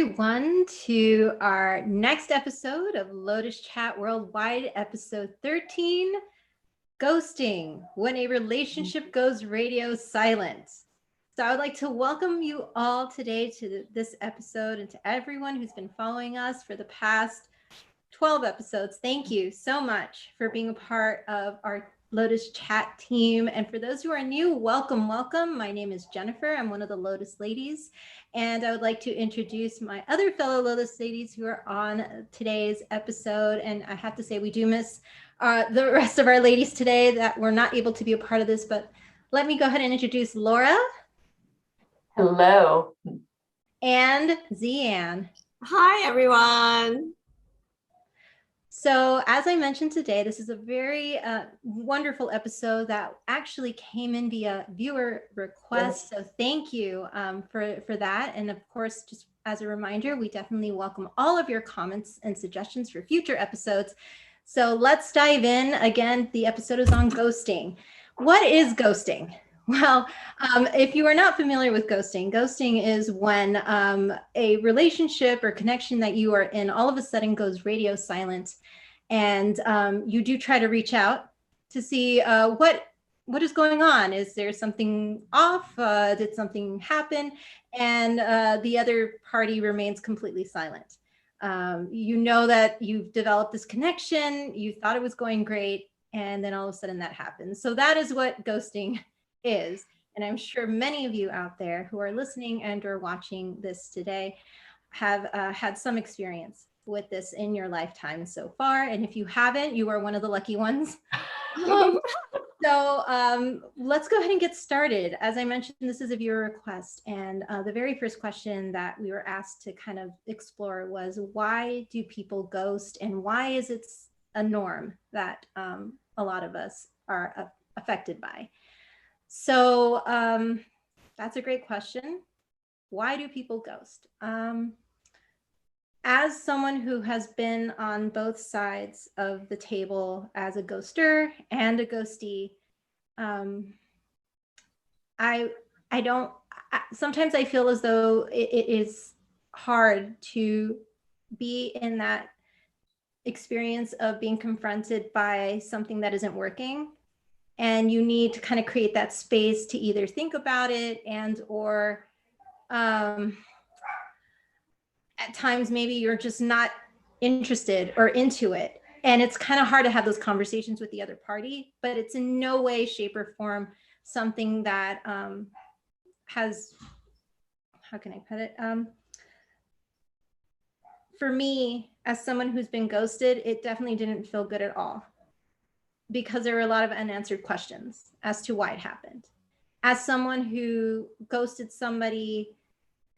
everyone to our next episode of Lotus Chat Worldwide, episode 13, Ghosting, When a Relationship Goes Radio Silent. So I would like to welcome you all today to this episode and to everyone who's been following us for the past 12 episodes. Thank you so much for being a part of our Lotus Chat team. And for those who are new, welcome, welcome. My name is Jennifer. I'm one of the Lotus ladies. And I would like to introduce my other fellow Lotus ladies who are on today's episode. And I have to say, we do miss the rest of our ladies today that were not able to be a part of this, but let me go ahead and introduce Laura. Hello. And Zian. Hi, everyone. So as I mentioned today, this is a very wonderful episode that actually came in via viewer request. Yes. So thank you for that. And of course, just as a reminder, we definitely welcome all of your comments and suggestions for future episodes. So let's dive in. Again, the episode is on ghosting. What is ghosting? Well, if you are not familiar with ghosting, ghosting is when a relationship or connection that you are in all of a sudden goes radio silent, and you do try to reach out to see what is going on. Is there something off? Did something happen? And the other party remains completely silent. You know that you've developed this connection, you thought it was going great, and then all of a sudden that happens. So that is what ghosting is. And I'm sure many of you out there who are listening and or watching this today have had some experience with this in your lifetime so far. And if you haven't, you are one of the lucky ones. So let's go ahead and get started. As I mentioned, this is a viewer request. And the very first question that we were asked to kind of explore was, why do people ghost, and why is it a norm that a lot of us are affected by? So that's a great question. Why do people ghost? As someone who has been on both sides of the table as a ghoster and a ghostee, sometimes I feel as though it is hard to be in that experience of being confronted by something that isn't working. And you need to kind of create that space to either think about it and or at times maybe you're just not interested or into it. And it's kind of hard to have those conversations with the other party, but it's in no way, shape, or form something that has, how can I put it? For me, as someone who's been ghosted, it definitely didn't feel good at all, because there were a lot of unanswered questions as to why it happened. As someone who ghosted somebody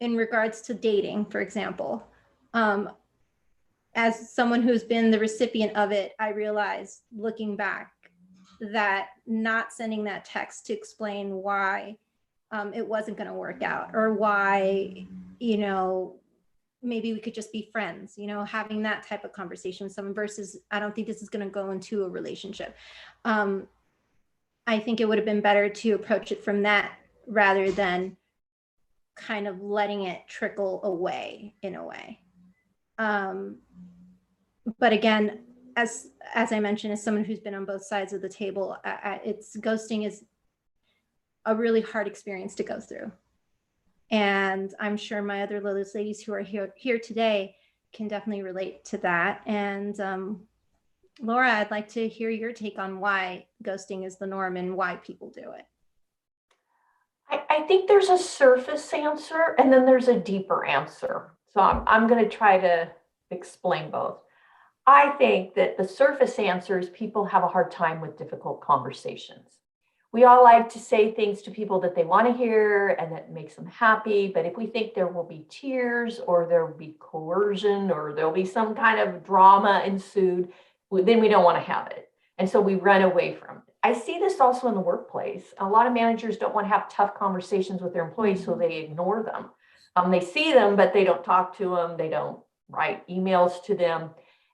in regards to dating, for example, as someone who's been the recipient of it, I realized looking back that not sending that text to explain why it wasn't going to work out, or why, maybe we could just be friends, having that type of conversation with someone versus, I don't think this is going to go into a relationship. I think it would have been better to approach it from that rather than kind of letting it trickle away in a way. But again, as I mentioned, as someone who's been on both sides of the table, ghosting is a really hard experience to go through. And I'm sure my other Lotus ladies who are here today can definitely relate to that. And Laura, I'd like to hear your take on why ghosting is the norm and why people do it. I think there's a surface answer and then there's a deeper answer. So I'm going to try to explain both. I think that the surface answer is people have a hard time with difficult conversations. We all like to say things to people that they want to hear and that makes them happy. But if we think there will be tears or there will be coercion or there'll be some kind of drama ensued, then we don't want to have it. And so we run away from it. I see this also in the workplace. A lot of managers don't want to have tough conversations with their employees, so they ignore them. They see them, but they don't talk to them. They don't write emails to them.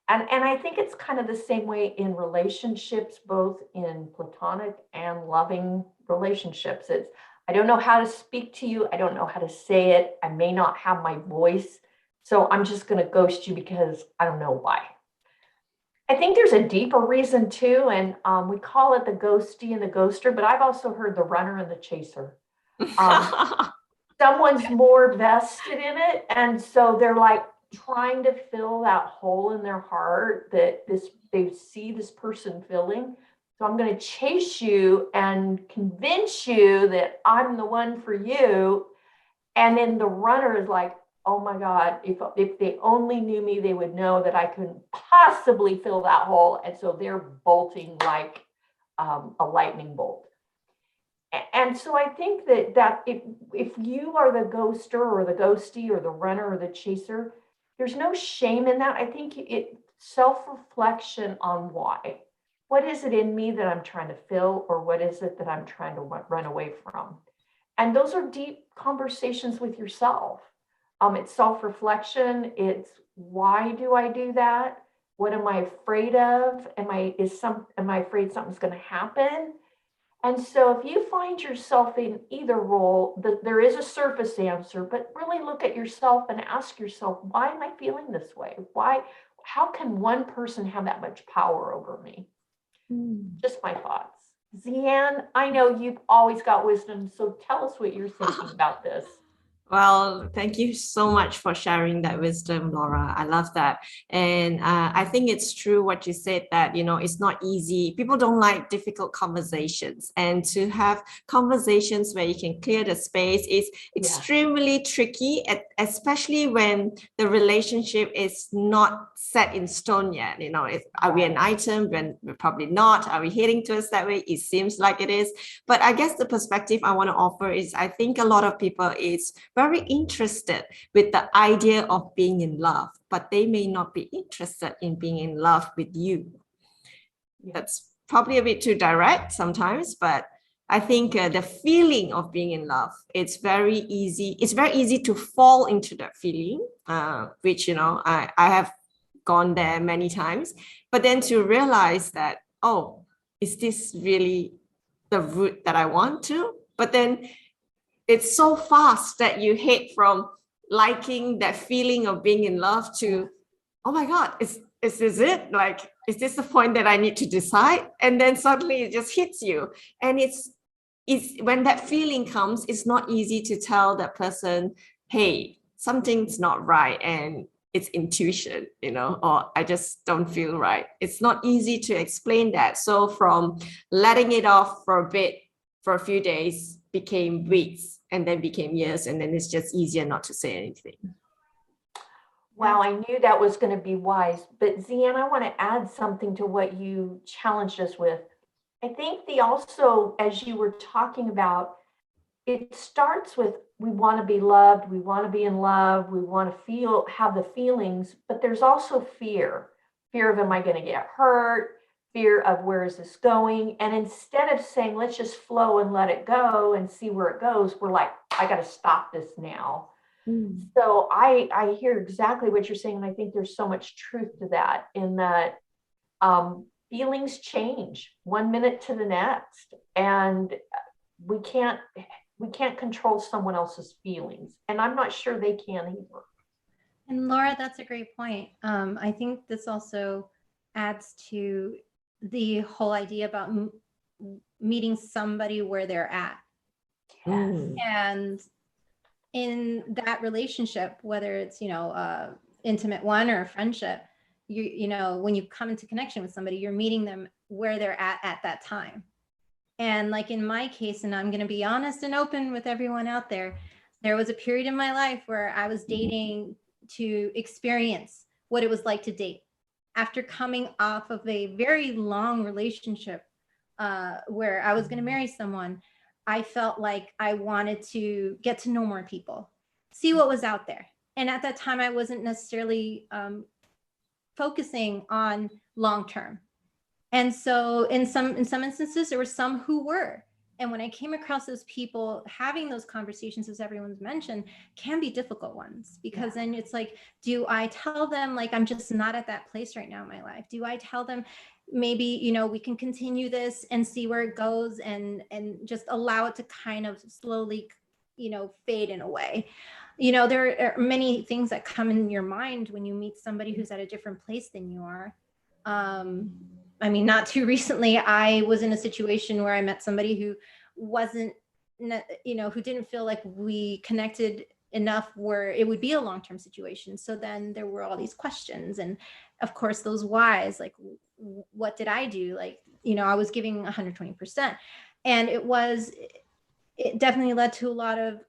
And I think it's kind of the same way in relationships, both in platonic and loving relationships. It's, I don't know how to speak to you. I don't know how to say it. I may not have my voice So I'm just going to ghost you because I don't know why. I think there's a deeper reason too, and we call it the ghostie and the ghoster, but I've also heard the runner and the chaser. Someone's more vested in it, and so they're like trying to fill that hole in their heart that they see this person filling. So I'm going to chase you and convince you that I'm the one for you. And then the runner is like, oh my God, if they only knew me, they would know that I couldn't possibly fill that hole. And so they're bolting like a lightning bolt. And so I think that if you are the ghoster or the ghostie or the runner or the chaser, there's no shame in that. I think it self-reflection on why. What is it in me that I'm trying to fill, or what is it that I'm trying to run away from? And those are deep conversations with yourself. It's self-reflection. It's why do I do that? What am I afraid of? Am I afraid something's going to happen? And so if you find yourself in either role, there is a surface answer, but really look at yourself and ask yourself, why am I feeling this way? How can one person have that much power over me? Just my thoughts. Zian, I know you've always got wisdom, so tell us what you're thinking about this. Well, thank you so much for sharing that wisdom, Laura. I love that. And I think it's true what you said that, it's not easy. People don't like difficult conversations. And to have conversations where you can clear the space is extremely tricky, especially when the relationship is not set in stone yet. Are we an item? When we're probably not. Are we heading towards that way? It seems like it is. But I guess the perspective I want to offer is I think a lot of people is very interested with the idea of being in love, but they may not be interested in being in love with you. That's probably a bit too direct sometimes, but I think the feeling of being in love, it's very easy. It's very easy to fall into that feeling, which, I have gone there many times, but then to realize that, oh, is this really the route that I want to? But then it's so fast that you hit from liking that feeling of being in love to, oh my God, is this it? Like, is this the point that I need to decide? And then suddenly it just hits you. And it's when that feeling comes, it's not easy to tell that person, hey, something's not right. And it's intuition, or I just don't feel right. It's not easy to explain that. So from letting it off for a bit, for a few days, became weeks, and then became years, and then it's just easier not to say anything. Wow, I knew that was going to be wise. But Zian, I want to add something to what you challenged us with. I think also, as you were talking about, it starts with we want to be loved, we want to be in love, we want to have the feelings, but there's also fear of, am I going to get hurt? Fear of, where is this going? And instead of saying, let's just flow and let it go and see where it goes, we're like, I got to stop this now. So I hear exactly what you're saying. And I think there's so much truth to that, in that feelings change 1 minute to the next. And we can't control someone else's feelings. And I'm not sure they can either. And Laura, that's a great point. I think this also adds to the whole idea about meeting somebody where they're at. And in that relationship, whether it's, intimate one or a friendship, when you come into connection with somebody, you're meeting them where they're at that time. And like in my case, and I'm going to be honest and open with everyone out there was a period in my life where I was dating to experience what it was like to date. After coming off of a very long relationship where I was going to marry someone, I felt like I wanted to get to know more people, see what was out there. And at that time, I wasn't necessarily focusing on long-term. And so in some instances, there were some who were. And when I came across those people, having those conversations, as everyone's mentioned, can be difficult ones, because then it's like, do I tell them, like, I'm just not at that place right now in my life? Do I tell them, maybe, we can continue this and see where it goes, and just allow it to kind of slowly fade in a way. There are many things that come in your mind when you meet somebody who's at a different place than you are. I mean, not too recently, I was in a situation where I met somebody who wasn't, who didn't feel like we connected enough where it would be a long-term situation. So then there were all these questions, and of course those whys, like, what did I do? Like, I was giving 120%, and it definitely led to a lot of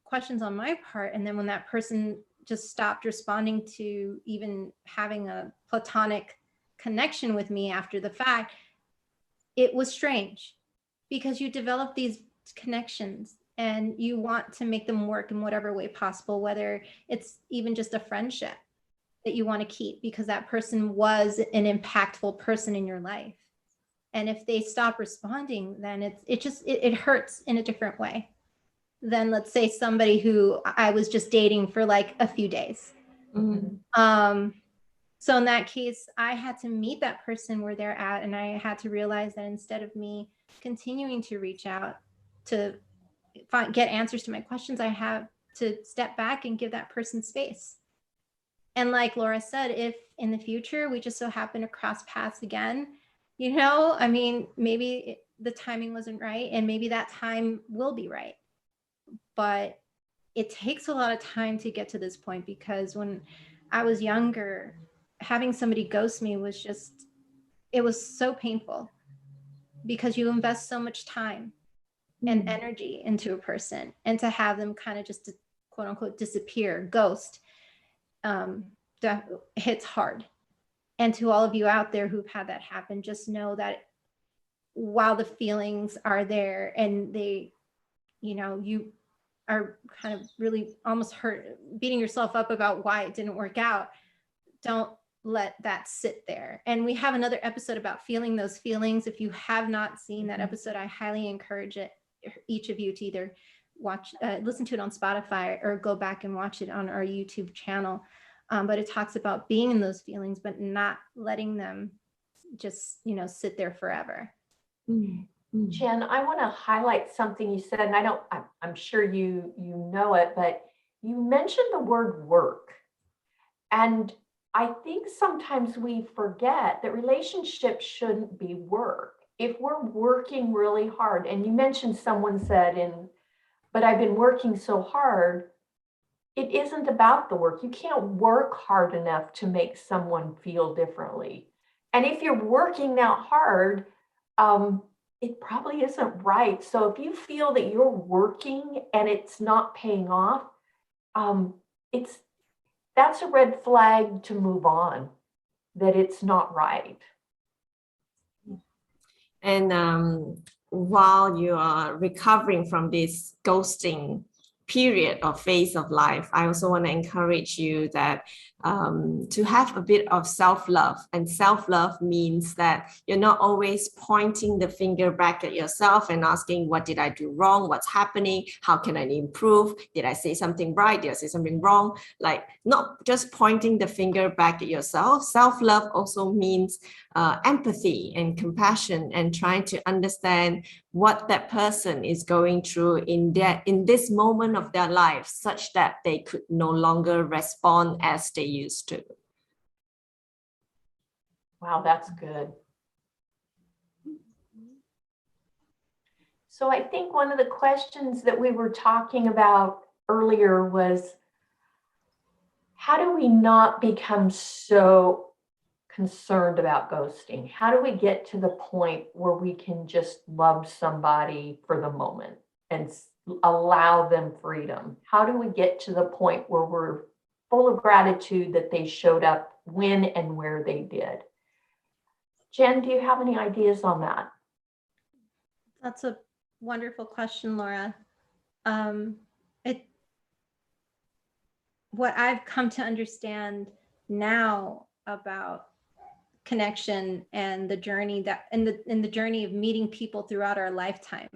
questions on my part. And then when that person just stopped responding to even having a platonic connection with me after the fact, it was strange, because you develop these connections and you want to make them work in whatever way possible, whether it's even just a friendship that you want to keep because that person was an impactful person in your life. And if they stop responding, then it hurts in a different way than, let's say, somebody who I was just dating for like a few days. Mm-hmm. So in that case, I had to meet that person where they're at, and I had to realize that instead of me continuing to reach out to get answers to my questions, I have to step back and give that person space. And like Laura said, if in the future we just so happen to cross paths again, I mean, maybe the timing wasn't right, and maybe that time will be right. But it takes a lot of time to get to this point, because when I was younger, having somebody ghost me it was so painful, because you invest so much time and energy into a person, and to have them kind of just quote unquote disappear, ghost, that hits hard. And to all of you out there who've had that happen, just know that while the feelings are there and you are kind of really almost beating yourself up about why it didn't work out, don't let that sit there. And we have another episode about feeling those feelings. If you have not seen that episode, I highly encourage each of you to either listen to it on Spotify or go back and watch it on our YouTube channel. But it talks about being in those feelings, but not letting them just, sit there forever. Jen, I want to highlight something you said, and I'm sure you know it, but you mentioned the word work. And I think sometimes we forget that relationships shouldn't be work. If we're working really hard, and you mentioned someone said, but I've been working so hard, it isn't about the work. You can't work hard enough to make someone feel differently. And if you're working that hard, it probably isn't right. So if you feel that you're working and it's not paying off, that's a red flag to move on, that it's not right. And while you are recovering from this ghosting period or phase of life, I also want to encourage you that to have a bit of self-love. And self-love means that you're not always pointing the finger back at yourself and asking, what did I do wrong? What's happening? How can I improve? Did I say something right? Did I say something wrong? Like, not just pointing the finger back at yourself. Self-love also means empathy and compassion, and trying to understand what that person is going through in this moment of their life, such that they could no longer respond as they used to. Wow, that's good. So I think one of the questions that we were talking about earlier was, how do we not become so concerned about ghosting? How do we get to the point where we can just love somebody for the moment and allow them freedom? How do we get to the point where we're full of gratitude that they showed up when and where they did? Jen, do you have any ideas on that? That's a wonderful question, Laura. What I've come to understand now about connection and the journey in the journey of meeting people throughout our lifetime,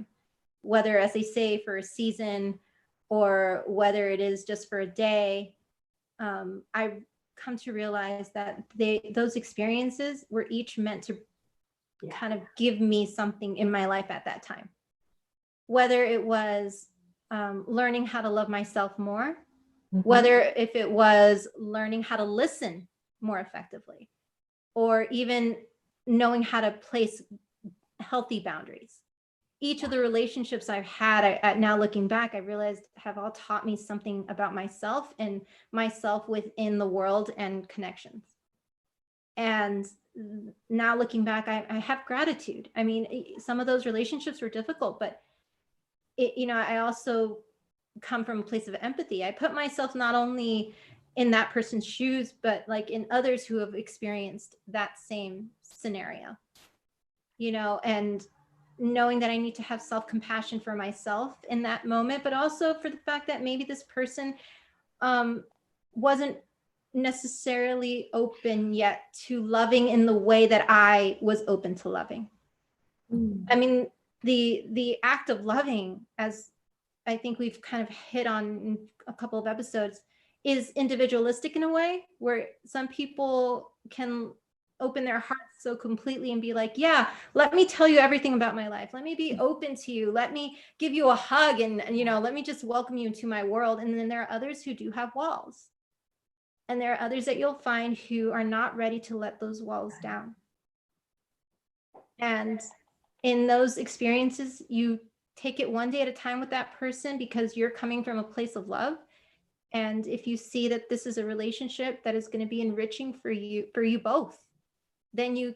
whether, as they say, for a season or whether it is just for a day, I've come to realize that those experiences were each meant to kind of give me something in my life at that time. Whether it was learning how to love myself more, Mhm. whether if it was learning how to listen more effectively, or even knowing how to place healthy boundaries. Each of the relationships I've had, now looking back, I realized have all taught me something about myself and myself within the world and connections. And now looking back, I have gratitude. I mean, some of those relationships were difficult, but I also come from a place of empathy. I put myself not only in that person's shoes, but like in others who have experienced that same scenario, and knowing that I need to have self-compassion for myself in that moment, but also for the fact that maybe this person wasn't necessarily open yet to loving in the way that I was open to loving. I mean, the act of loving, as I think we've kind of hit on in a couple of episodes, is individualistic in a way where some people can open their hearts so completely and be like, yeah, let me tell you everything about my life. Let me be open to you. Let me give you a hug and let me just welcome you into my world. And then there are others who do have walls. And there are others that you'll find who are not ready to let those walls down. And in those experiences, you take it one day at a time with that person because you're coming from a place of love. And if you see that this is a relationship that is going to be enriching for you both, then you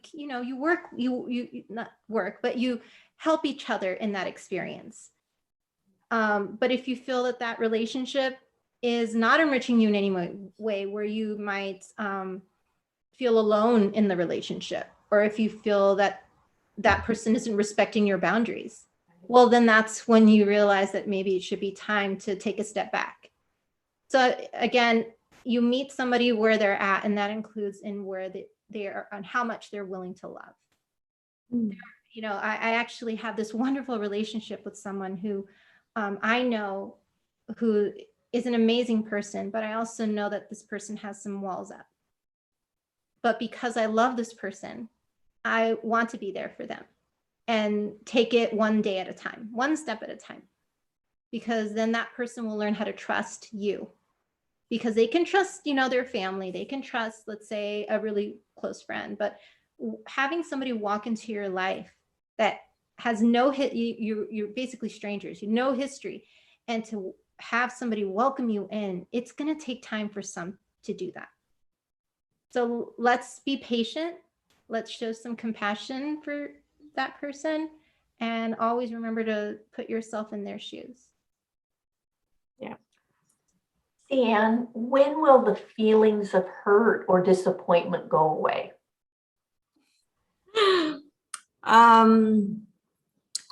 not work, but you help each other in that experience. But if you feel that relationship is not enriching you in any way, where you might feel alone in the relationship, or if you feel that person isn't respecting your boundaries, well, then that's when you realize that maybe it should be time to take a step back. So again, you meet somebody where they're at, and that includes in where they are and how much they're willing to love. I actually have this wonderful relationship with someone who I know who is an amazing person, but I also know that this person has some walls up. But because I love this person, I want to be there for them and take it one day at a time, one step at a time, because then that person will learn how to trust you, because they can trust, their family. They can trust, let's say, a really close friend, but having somebody walk into your life that has you're basically strangers, no history, and to have somebody welcome you in, it's going to take time for some to do that. So let's be patient. Let's show some compassion for that person, and always remember to put yourself in their shoes. Yeah. Cian, when will the feelings of hurt or disappointment go away?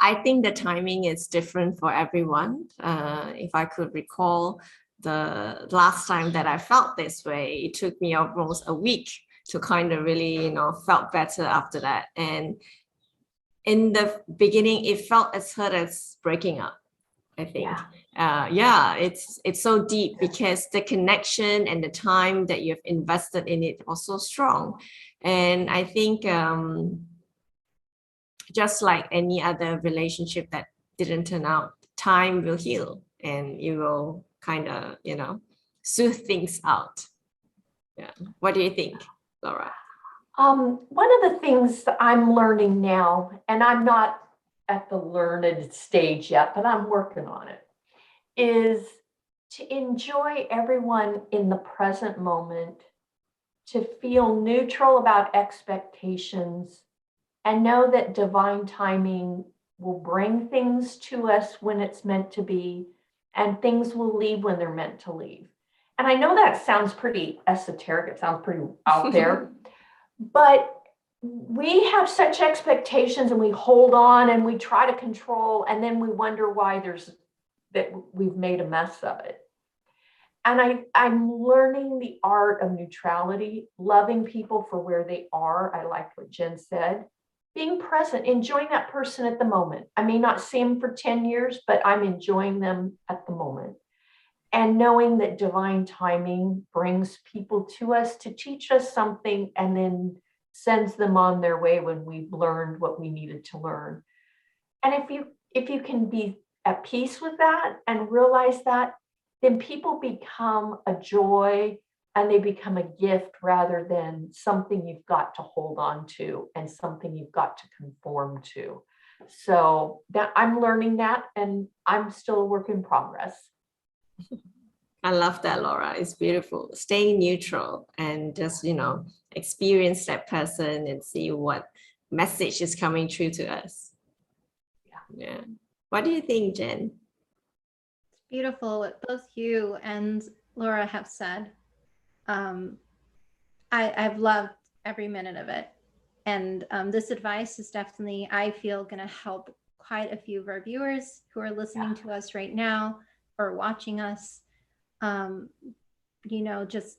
I think the timing is different for everyone. If I could recall the last time that I felt this way, it took me almost a week to kind of really, felt better after that. And in the beginning, it felt as hurt as breaking up, I think. It's so deep because the connection and the time that you've invested in it was so strong. And I think just like any other relationship that didn't turn out, time will heal and you will kind of, soothe things out. Yeah. What do you think, Laura? One of the things that I'm learning now, and I'm not at the learned stage yet, but I'm working on it, is to enjoy everyone in the present moment, to feel neutral about expectations, and know that divine timing will bring things to us when it's meant to be, and things will leave when they're meant to leave. And I know that sounds pretty esoteric, it sounds pretty out there, but we have such expectations and we hold on and we try to control, and then we wonder why we've made a mess of it. And I'm learning the art of neutrality, loving people for where they are. I like what Jen said. Being present, enjoying that person at the moment. I may not see them for 10 years, but I'm enjoying them at the moment. And knowing that divine timing brings people to us to teach us something and then sends them on their way when we've learned what we needed to learn. And if you can be at peace with that and realize that, then people become a joy and they become a gift rather than something you've got to hold on to and something you've got to conform to. So that I'm learning that, and I'm still a work in progress. I love that, Laura. It's beautiful. Staying neutral and just, experience that person and see what message is coming through to us. Yeah. What do you think, Jen? It's beautiful what both you and Laura have said. I've loved every minute of it. And this advice is definitely, I feel, going to help quite a few of our viewers who are listening to us right now or watching us. Just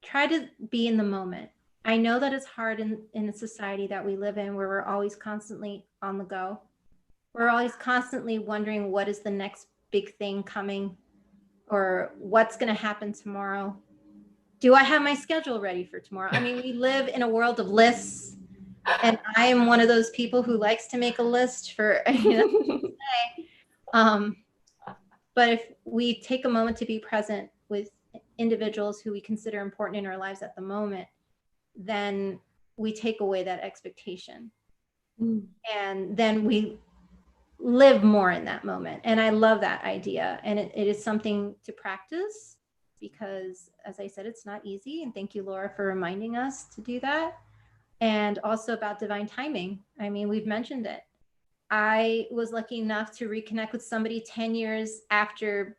try to be in the moment. I know that it's hard in a society that we live in where we're always constantly on the go. We're always constantly wondering what is the next big thing coming or what's going to happen tomorrow. Do I have my schedule ready for tomorrow? I mean, we live in a world of lists, and I am one of those people who likes to make a list for, but if we take a moment to be present with individuals who we consider important in our lives at the moment, then we take away that expectation. And then we live more in that moment. And I love that idea. And it is something to practice because, as I said, it's not easy. And thank you, Laura, for reminding us to do that. And also about divine timing. I mean, we've mentioned it. I was lucky enough to reconnect with somebody 10 years after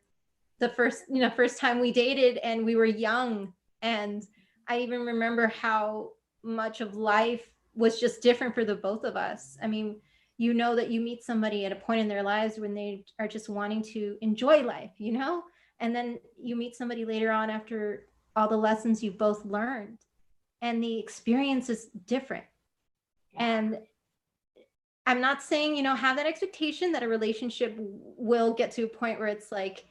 the first time we dated, and we were young. And I even remember how much of life was just different for the both of us. I mean, that you meet somebody at a point in their lives when they are just wanting to enjoy life, and then you meet somebody later on after all the lessons you both learned, and the experience is different. And I'm not saying, have that expectation that a relationship will get to a point where it's like,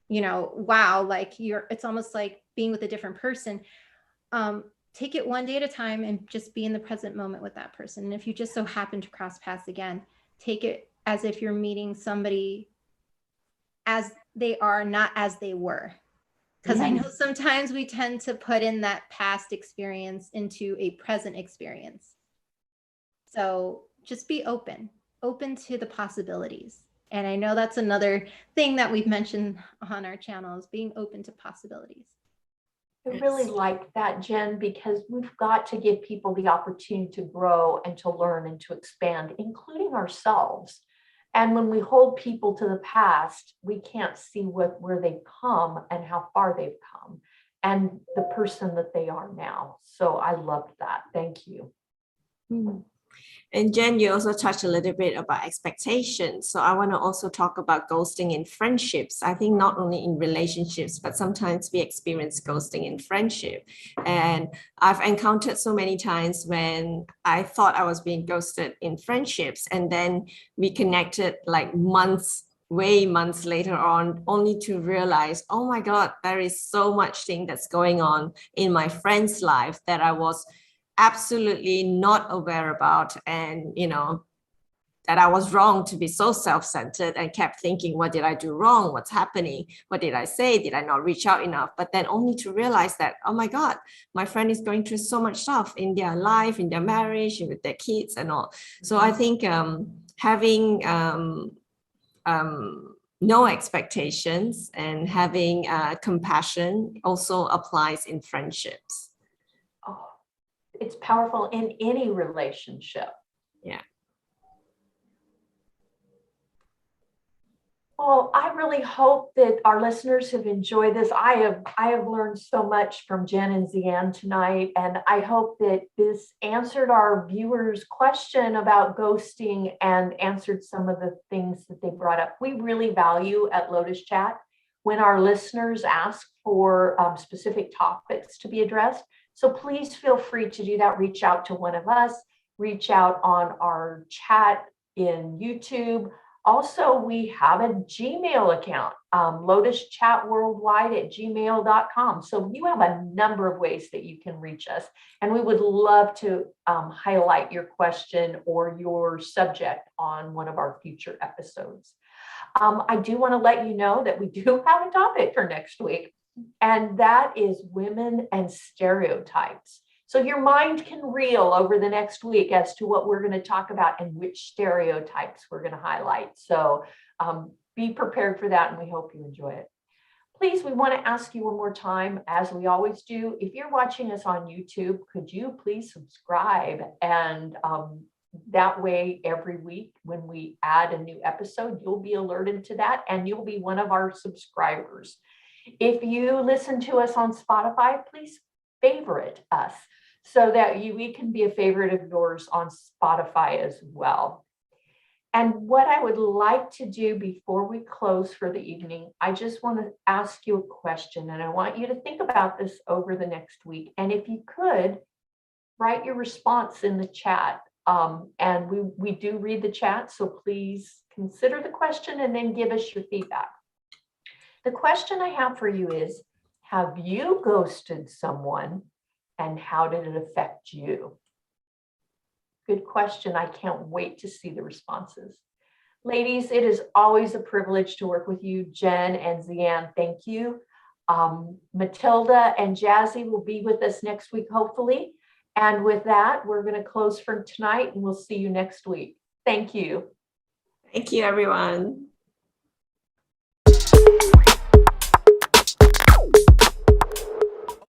wow, like it's almost like being with a different person. Take it one day at a time and just be in the present moment with that person. And if you just so happen to cross paths again, take it as if you're meeting somebody as they are, not as they were. Because I know sometimes we tend to put in that past experience into a present experience. So just be open to the possibilities. And I know that's another thing that we've mentioned on our channel is being open to possibilities. I really like that, Jen, because we've got to give people the opportunity to grow and to learn and to expand, including ourselves. And when we hold people to the past, we can't see where they've come and how far they've come and the person that they are now. So I loved that. Thank you. And Jen, you also touched a little bit about expectations. So I want to also talk about ghosting in friendships. I think not only in relationships, but sometimes we experience ghosting in friendship. And I've encountered so many times when I thought I was being ghosted in friendships, and then we connected like months later on, only to realize, oh my God, there is so much thing that's going on in my friend's life that I was absolutely not aware about, and that I was wrong to be so self-centered and kept thinking, what did I do wrong? What's happening? What did I say? Did I not reach out enough? But then only to realize that, oh my God, my friend is going through so much stuff in their life, in their marriage, with their kids and all. So I think having no expectations and having compassion also applies in friendships. It's powerful in any relationship. Yeah. Well, I really hope that our listeners have enjoyed this. I have learned so much from Jen and Zian tonight, and I hope that this answered our viewers' question about ghosting and answered some of the things that they brought up. We really value at Lotus Chat when our listeners ask for specific topics to be addressed. So please feel free to do that. Reach out to one of us, reach out on our chat in YouTube, Also, we have a Gmail account, lotuschatworldwide@gmail.com. So you have a number of ways that you can reach us. And we would love to highlight your question or your subject on one of our future episodes. I do want to let you know that we do have a topic for next week, and that is women and stereotypes. So your mind can reel over the next week as to what we're going to talk about and which stereotypes we're going to highlight. So be prepared for that, and we hope you enjoy it. Please, we want to ask you one more time, as we always do, if you're watching us on YouTube, could you please subscribe? And that way, every week when we add a new episode, you'll be alerted to that, and you'll be one of our subscribers. If you listen to us on Spotify, please favorite us so that we can be a favorite of yours on Spotify as well. And what I would like to do before we close for the evening, I just want to ask you a question, and I want you to think about this over the next week. And if you could, write your response in the chat. And we do read the chat, so please consider the question and then give us your feedback. The question I have for you is, have you ghosted someone, and how did it affect you? Good question. I can't wait to see the responses. Ladies, it is always a privilege to work with you. Jen and Zian, thank you. Matilda and Jazzy will be with us next week, hopefully. And with that, we're going to close for tonight, and we'll see you next week. Thank you. Thank you, everyone.